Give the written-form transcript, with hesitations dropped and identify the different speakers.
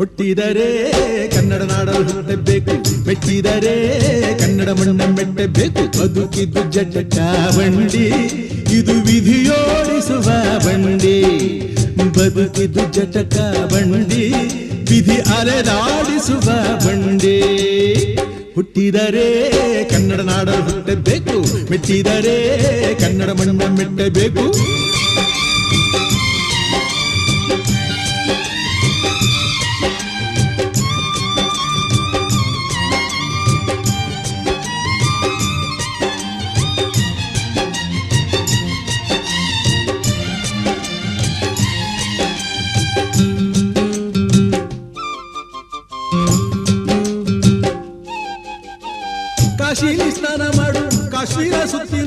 Speaker 1: ಹುಟ್ಟಿದರೆ ಕನ್ನಡ ನಾಡಲು ಹುಟ್ಟಬೇಕು, ಮೆಟ್ಟಿದರೆ ಕನ್ನಡ ಮಣ್ಣ ಮೆಟ್ಟಬೇಕು. ಬದುಕಿದ್ದು ಜಟಕ ಬಂಡಿ, ಇದು ವಿಧಿಯೋಡಿಸುವ ಬಂಡಿ. ಬದುಕಿದ್ದು ಜಟಕ ಬಂಡಿ, ವಿಧಿ ಅಲೆದಾಡಿಸುವ ಬಂಡಿ. ಹುಟ್ಟಿದರೆ ಕನ್ನಡ ನಾಡಲು ಹುಟ್ಟಬೇಕು, ಮೆಟ್ಟಿದರೆ ಕನ್ನಡ ಮಣ್ಣ ಮೆಟ್ಟಬೇಕು. ಕಾಶಿಲಿ ಸ್ನಾನ ಮಾಡು, ಕಾಶ್ಮೀರ ಸುತ್ತಿ